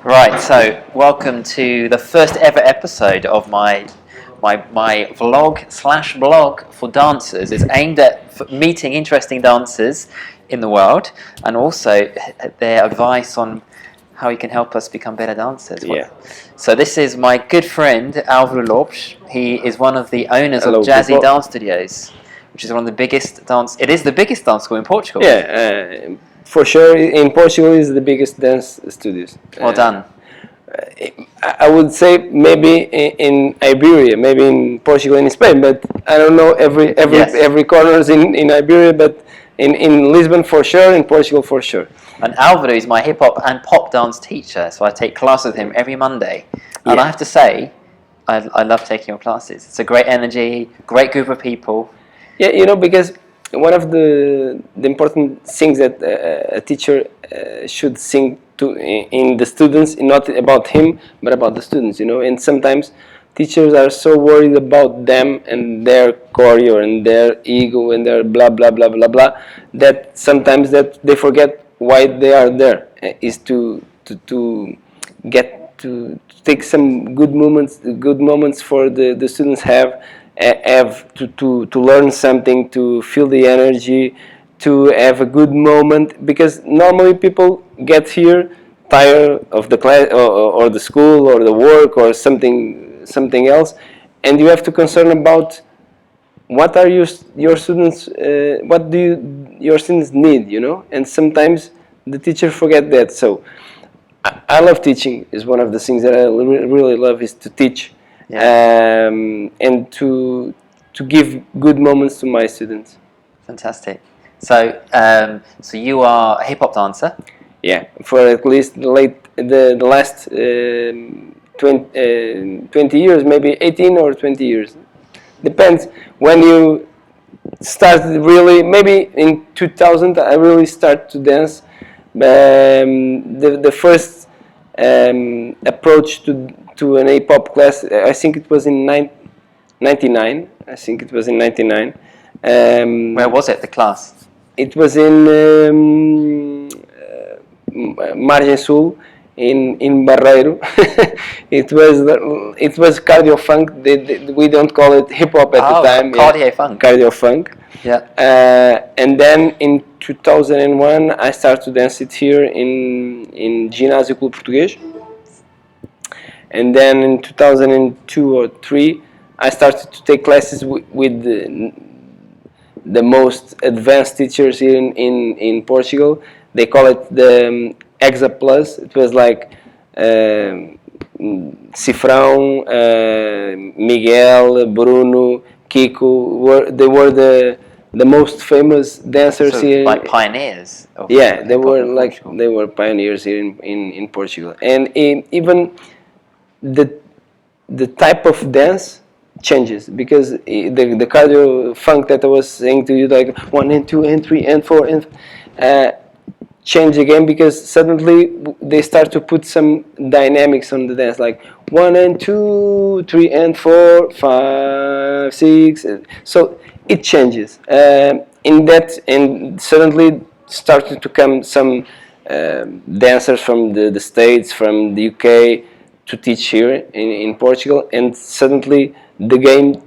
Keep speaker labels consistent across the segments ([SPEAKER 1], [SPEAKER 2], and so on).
[SPEAKER 1] Right, so welcome to the first ever episode of my vlog slash blog for dancers. It's aimed at meeting interesting dancers in the world and also their advice on how you can help us become better dancers.
[SPEAKER 2] Yeah.
[SPEAKER 1] So this is my good friend Alvaro Lopes. He is one of the owners
[SPEAKER 2] Hello,
[SPEAKER 1] of Jazzy
[SPEAKER 2] people.
[SPEAKER 1] Dance Studios, which is one of the biggest dance. It is the biggest dance school in Portugal.
[SPEAKER 2] Yeah, for sure. In Portugal, is the biggest dance studios.
[SPEAKER 1] Well done.
[SPEAKER 2] I would say maybe in Iberia, maybe in Portugal and in Spain, but I don't know every corners in Iberia, but in Lisbon for sure, in Portugal for sure.
[SPEAKER 1] And Alvaro is my hip hop and pop dance teacher, so I take class with him every Monday. And
[SPEAKER 2] Yeah.
[SPEAKER 1] I have to say, I love taking your classes. It's a great energy, great group of people.
[SPEAKER 2] Yeah, because one of the important things that a teacher should sing to in the students, not about him, but about the students, And sometimes teachers are so worried about them and their choreo and their ego and their blah blah blah blah blah that sometimes that they forget why they are there is to get to take some good moments for the students have to learn something, to feel the energy, to have a good moment, because normally people get here tired of the class or the school or the work or something else, and you have to concern about what are your students, what do your students need, and sometimes the teacher forget that. So I love teaching. Is one of the things that I really love is to teach.
[SPEAKER 1] Yeah.
[SPEAKER 2] And to give good moments to my students.
[SPEAKER 1] Fantastic. So, so you are a hip hop dancer.
[SPEAKER 2] Yeah, for at least the last 20 years, maybe 18 or 20 years. Depends when you start really. Maybe in 2000 I really start to dance. The first approach to an hip hop class, I think it was in 99. I think it was in 99.
[SPEAKER 1] Where was it, the class?
[SPEAKER 2] It was in Margem Sul, in Barreiro. it was cardio funk. We don't call it hip hop at the time.
[SPEAKER 1] Cardio funk.
[SPEAKER 2] Cardio funk.
[SPEAKER 1] Yeah.
[SPEAKER 2] And then in 2001 I started to dance it here in Ginásio Clube Português. And then in 2002 or 3 I started to take classes with the most advanced teachers here in Portugal. They call it the Exa Plus. It was like Cifrão, Miguel, Bruno, Kiko. They were the most famous dancers
[SPEAKER 1] So,
[SPEAKER 2] here.
[SPEAKER 1] like pioneers.
[SPEAKER 2] Yeah, they were pioneers here in Portugal. And even the type of dance changes, because the cardio funk that I was saying to you, like 1 and 2 and 3 and 4 and change again, because suddenly they start to put some dynamics on the dance, like 1 and 2, 3 and 4, 5, 6. So it changes. And suddenly started to come some dancers from the States, from the UK, to teach here in Portugal, and suddenly the game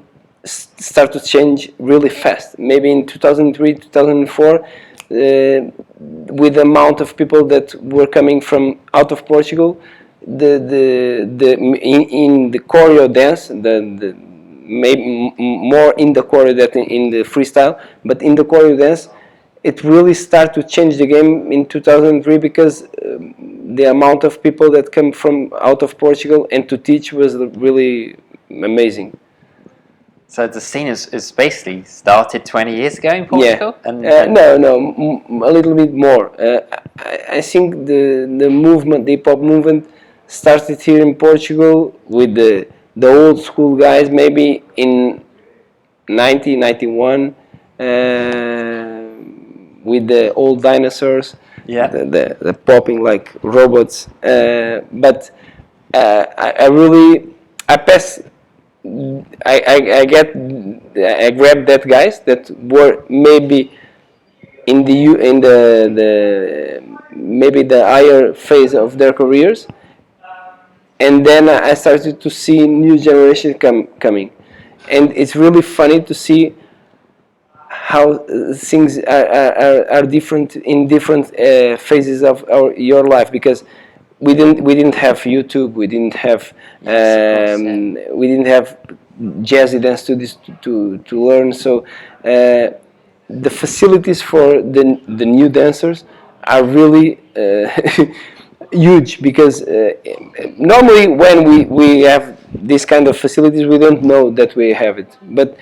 [SPEAKER 2] started to change really fast. Maybe in 2003, 2004, with the amount of people that were coming from out of Portugal, in the choreo dance, maybe more in the choreo than in the freestyle, but in the choreo dance, it really started to change the game in 2003, because the amount of people that come from out of Portugal and to teach was really amazing.
[SPEAKER 1] So the scene is basically started 20 years ago in Portugal?
[SPEAKER 2] Yeah. No, a little bit more. I think the movement, the hip hop movement, started here in Portugal with the old school guys, maybe in 1991. With the old dinosaurs,
[SPEAKER 1] Yeah.
[SPEAKER 2] the popping like robots, but I pass. I grabbed that guys that were maybe in the maybe the higher phase of their careers, and then I started to see new generation coming, and it's really funny to see how things are different in different phases of your life, because we didn't have YouTube, we didn't have we didn't have Jazzy Dance Studios to learn. So the facilities for the new dancers are really huge, because normally when we have this kind of facilities, we don't know that we have it. But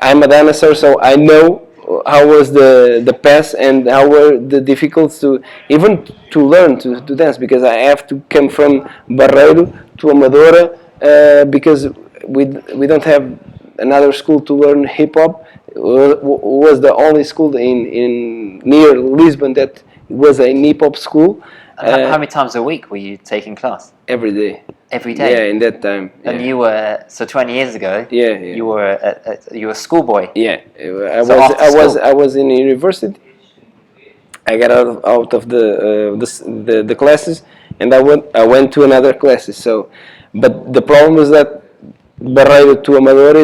[SPEAKER 2] I'm a dancer, so I know how was the past and how were the difficulties to even to learn to dance, because I have to come from Barreiro to Amadora, because we don't have another school to learn hip hop. Was the only school in near Lisbon that was a hip hop school.
[SPEAKER 1] How many times a week were you taking class?
[SPEAKER 2] Every day.
[SPEAKER 1] Every day.
[SPEAKER 2] Yeah, in that time.
[SPEAKER 1] And you were 20 years ago.
[SPEAKER 2] Yeah.
[SPEAKER 1] You were a schoolboy.
[SPEAKER 2] Yeah, I
[SPEAKER 1] So
[SPEAKER 2] was in university. I got out of the classes, and I went to another classes. So, but the problem was that Barreiro to Amadora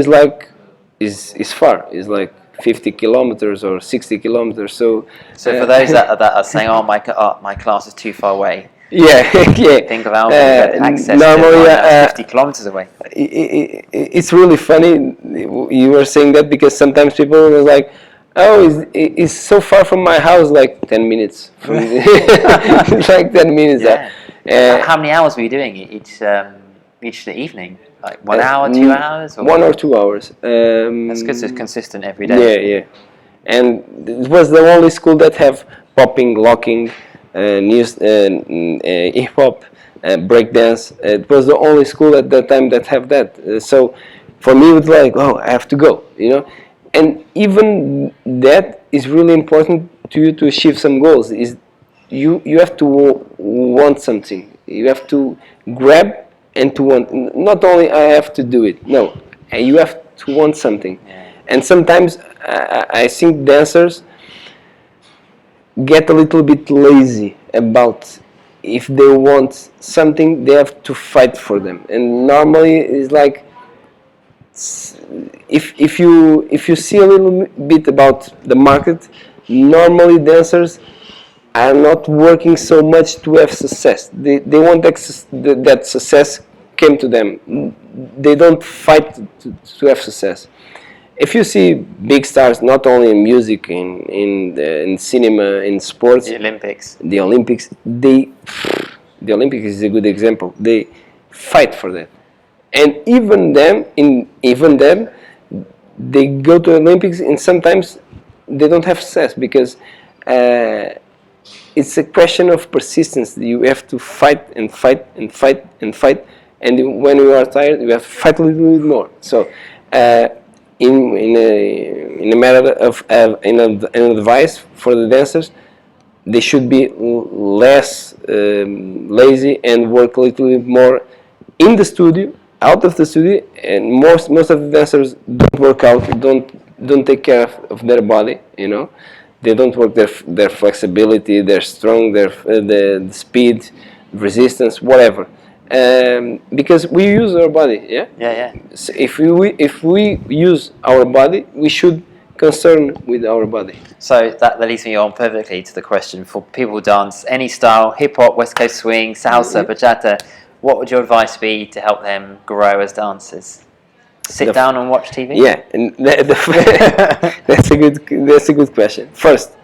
[SPEAKER 2] is far. It's like 50 kilometers or 60 kilometers. So
[SPEAKER 1] for those that are saying, "Oh, my class is too far away,"
[SPEAKER 2] yeah, yeah.
[SPEAKER 1] think of Alvaro access
[SPEAKER 2] normally,
[SPEAKER 1] to 50 kilometers away.
[SPEAKER 2] It's really funny you were saying that, because sometimes people were like, "Oh, it's so far from my house, like 10 minutes." From it's like 10 minutes.
[SPEAKER 1] Yeah. How many hours were you doing each evening? Like 1 hour, 2 hours? Or
[SPEAKER 2] 1 or 2 hours.
[SPEAKER 1] That's good. So it's consistent every day.
[SPEAKER 2] Yeah. And it was the only school that have popping, locking, hip hop, breakdance. It was the only school at that time that have that. So for me, it was like, oh, I have to go, And even that is really important to you to achieve some goals. Is you have to want something. You have to grab and to want. Not only I have to do it. No, you have to want something.
[SPEAKER 1] Yeah.
[SPEAKER 2] And sometimes I think dancers get a little bit lazy about, if they want something, they have to fight for them. And normally it's like, if you see a little bit about the market, normally dancers are not working so much to have success. They want that success came to them. They don't fight to have success. If you see big stars, not only in music, in cinema, in sports,
[SPEAKER 1] The Olympics.
[SPEAKER 2] the Olympics is a good example. They fight for that, and even them, they go to Olympics, and sometimes they don't have success, because it's a question of persistence. You have to fight and fight and fight and fight, and when you are tired, you have to fight a little bit more. So. In a matter of an advice for the dancers, they should be less lazy and work a little bit more in the studio, out of the studio. And most of the dancers don't work out, don't take care of their body. They don't work their flexibility, their strong, the speed, resistance, whatever. Because we use our body,
[SPEAKER 1] Yeah.
[SPEAKER 2] So if we use our body, we should concern with our body.
[SPEAKER 1] So that leads me on perfectly to the question: for people who dance any style, hip hop, West Coast swing, salsa, bachata, what would your advice be to help them grow as dancers? Sit down and watch TV?
[SPEAKER 2] Yeah, and that's a good question. First,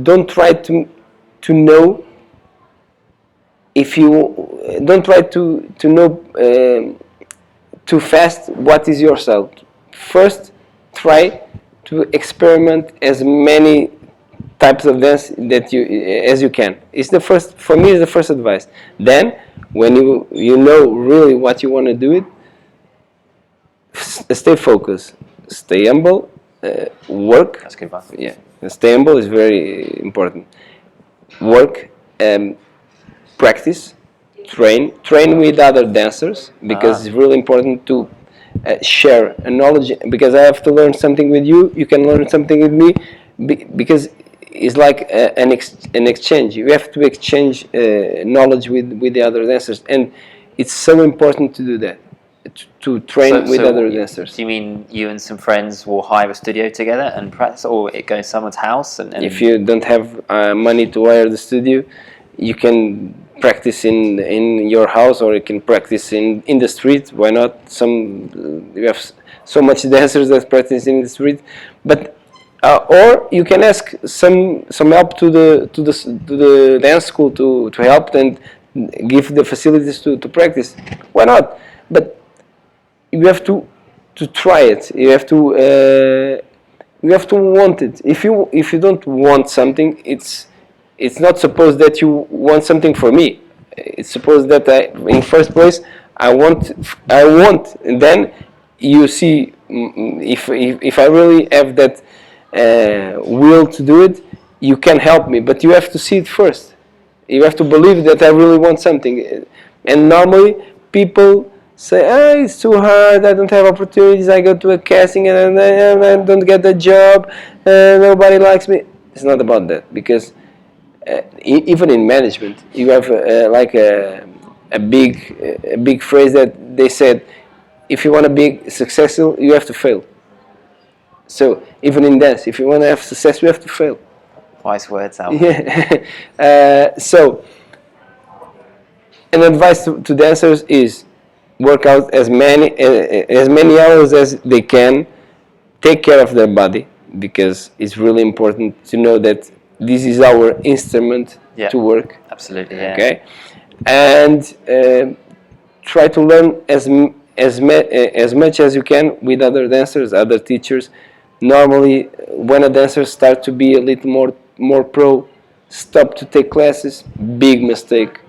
[SPEAKER 2] don't try to know. If you don't try to know too fast what is your style. First, try to experiment as many types of dance as you can. It's the first, for me, it's the first advice. Then, when you know really what you want to do it, stay focused, stay humble, work.
[SPEAKER 1] That's good advice.
[SPEAKER 2] Yeah, stay humble is very important. Work. Practice, train with other dancers, because it's really important to share a knowledge, because I have to learn something with you, you can learn something with me, because is like an exchange. You have to exchange knowledge with the other dancers, and it's so important to do that, to train with other dancers.
[SPEAKER 1] Do you mean you and some friends will hire a studio together and practice, or it goes to someone's house? And
[SPEAKER 2] if you don't have money to hire the studio, you can practice in your house, or you can practice in the street. Why not? You have so much dancers that practice in the street, but or you can ask some help to the dance school to help and give the facilities to practice. Why not? But you have to try it. You have to want it. If you don't want something, it's not supposed that you want something for me. It's supposed that in first place I want, and then you see if I really have that will to do it, you can help me. But you have to see it first. You have to believe that I really want something. And normally people say, it's too hard, I don't have opportunities, I go to a casting and I don't get the job, nobody likes me. It's not about that, because even in management, you have like a big phrase that they said, if you want to be successful, you have to fail. So even in dance, if you want to have success, you have to fail.
[SPEAKER 1] Wise words, Al.
[SPEAKER 2] Yeah. So an advice to dancers is work out as many hours as they can. Take care of their body, because it's really important to know that this is our instrument to work.
[SPEAKER 1] Absolutely. Yeah.
[SPEAKER 2] Okay, and try to learn as much as you can with other dancers, other teachers. Normally, when a dancer starts to be a little more pro, stop to take classes. Big mistake.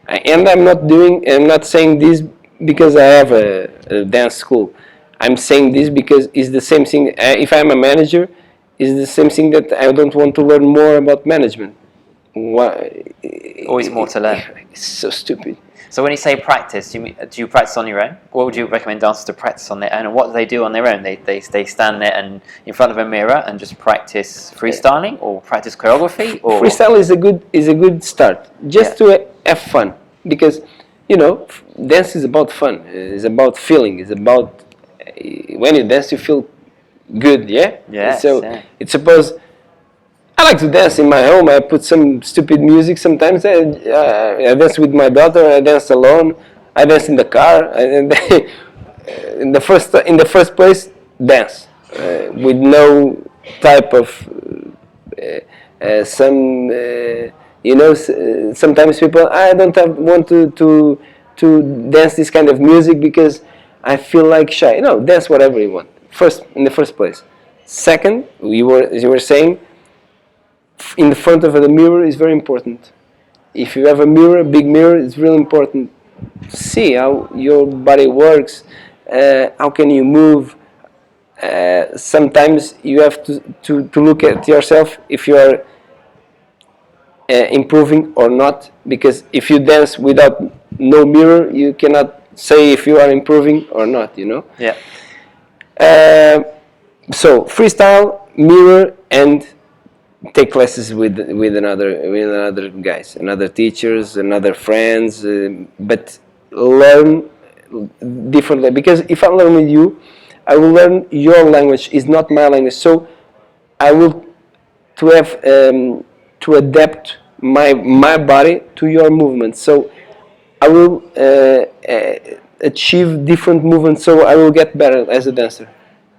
[SPEAKER 2] And I'm not saying this because I have a dance school. I'm saying this because it's the same thing. If I'm a manager, it's the same thing that I don't want to learn more about management.
[SPEAKER 1] Always more to learn.
[SPEAKER 2] It's so stupid.
[SPEAKER 1] So when you say practice, do you practice on your own? What would you recommend dancers to practice on their own? And what do they do on their own? They stand there and in front of a mirror and just practice freestyling, or practice choreography? Or
[SPEAKER 2] freestyle is a good start, just to have fun, because dance is about fun. It's about feeling. It's about when you dance, you feel good.
[SPEAKER 1] Yeah.
[SPEAKER 2] So it's supposed. I like to dance in my home. I put some stupid music sometimes. I dance with my daughter. I dance alone. I dance in the car. And in the first place, dance with no type of sometimes people, I don't want to dance this kind of music because I feel like shy. No, dance whatever you want. In the first place. Second, as you were saying, in the front of the mirror is very important. If you have a big mirror, it's really important to see how your body works, how can you move. Sometimes you have to look at yourself if you are improving or not, because if you dance without no mirror, you cannot say if you are improving or not,
[SPEAKER 1] Yeah.
[SPEAKER 2] So freestyle, mirror, and take classes with another guys, another teachers, another friends, but learn differently. Because if I learn with you, I will learn your language. It's not my language, so I will to adapt my body to your movements. So I will achieve different movements. So I will get better as a dancer.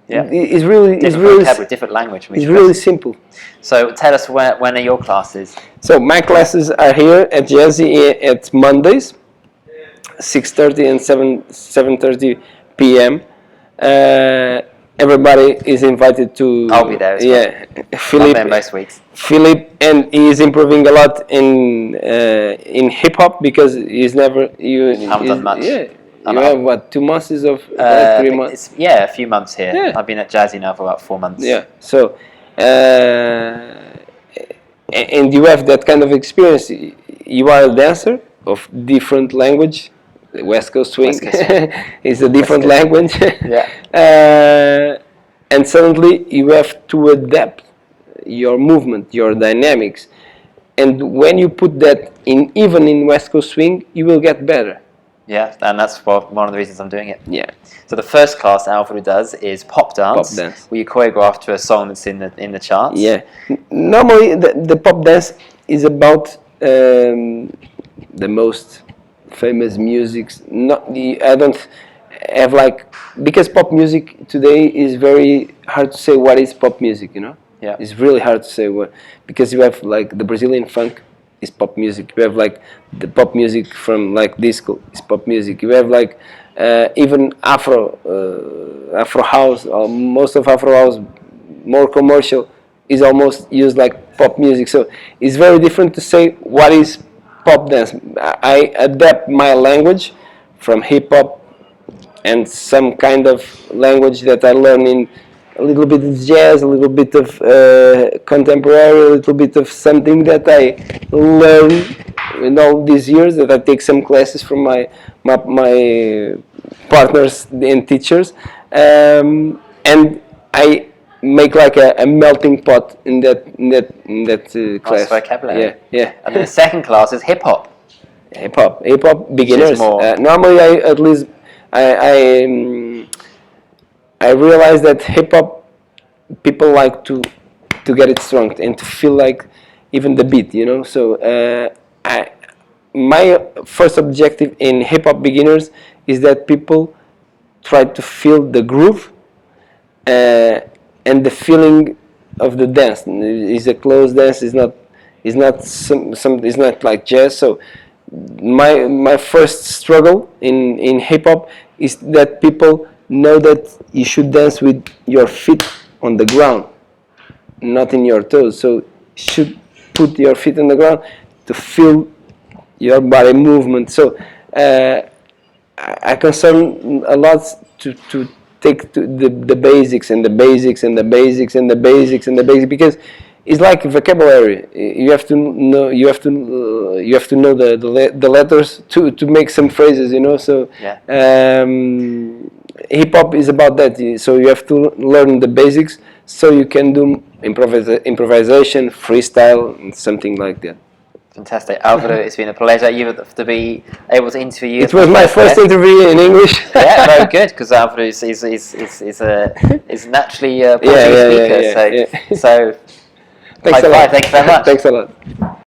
[SPEAKER 1] Yeah.
[SPEAKER 2] It's really
[SPEAKER 1] different language.
[SPEAKER 2] It's really simple.
[SPEAKER 1] So tell us when are your classes?
[SPEAKER 2] So my classes are here at Jazzy at Mondays, 6:30 and 7:30 p.m. Everybody is invited to.
[SPEAKER 1] I'll be there as well.
[SPEAKER 2] Yeah, Filipe.
[SPEAKER 1] Most weeks.
[SPEAKER 2] Filipe, and he is improving a lot in hip hop, because he's never.
[SPEAKER 1] I haven't done much.
[SPEAKER 2] Yeah. You have what, 2 months of 3 months?
[SPEAKER 1] A few months here.
[SPEAKER 2] Yeah.
[SPEAKER 1] I've been at Jazzy now for about 4 months.
[SPEAKER 2] Yeah. So, and you have that kind of experience. You are a dancer of different language. West Coast Swing is a different language.
[SPEAKER 1] Yeah.
[SPEAKER 2] And suddenly you have to adapt your movement, your dynamics. And when you put that in, even in West Coast Swing, you will get better.
[SPEAKER 1] Yeah, and that's one of the reasons I'm doing it.
[SPEAKER 2] Yeah.
[SPEAKER 1] So the first class Alvaro does is pop dance,
[SPEAKER 2] Pop dance.
[SPEAKER 1] where you choreograph to a song that's in the charts.
[SPEAKER 2] Yeah. Normally, the pop dance is about the most famous musics. I don't have like, because pop music today is very hard to say what is pop music. You know.
[SPEAKER 1] Yeah.
[SPEAKER 2] It's really hard to say what, because you have like the Brazilian funk is pop music. You have like the pop music from like disco is pop music. You have like even Afro house, or most of Afro house, more commercial, is almost used like pop music. So it's very different to say what is pop dance. I adapt my language from hip hop and some kind of language that I learn in a little bit of jazz, a little bit of contemporary, a little bit of something that I learn in all these years, that I take some classes from my partners and teachers, and I make like a melting pot in that class.
[SPEAKER 1] Nice vocabulary.
[SPEAKER 2] Yeah, yeah.
[SPEAKER 1] And then the second class is hip hop.
[SPEAKER 2] Hip hop beginners.
[SPEAKER 1] more-
[SPEAKER 2] Normally, I realize that hip hop people like to get it strong and to feel like even the beat, you know. So my first objective in hip hop beginners is that people try to feel the groove and the feeling of the dance. It's a closed dance. It's not like jazz. So my first struggle in hip hop is that people know that you should dance with your feet on the ground, not in your toes. So you should put your feet on the ground to feel your body movement. So I concern a lot to take to the basics and the basics and the basics and the basics and the basics, because it's like vocabulary. You have to know the letters to make some phrases, you know. So
[SPEAKER 1] Yeah.
[SPEAKER 2] hip hop is about that. So you have to learn the basics so you can do improvisation, freestyle, and something like that.
[SPEAKER 1] Fantastic. Alvaro, it's been a pleasure to be able to interview you.
[SPEAKER 2] It was my first interview in English.
[SPEAKER 1] Yeah, very good, because Alvaro is naturally a Portuguese speaker. So
[SPEAKER 2] Thanks a lot.
[SPEAKER 1] Thank you very much.
[SPEAKER 2] Thanks a lot.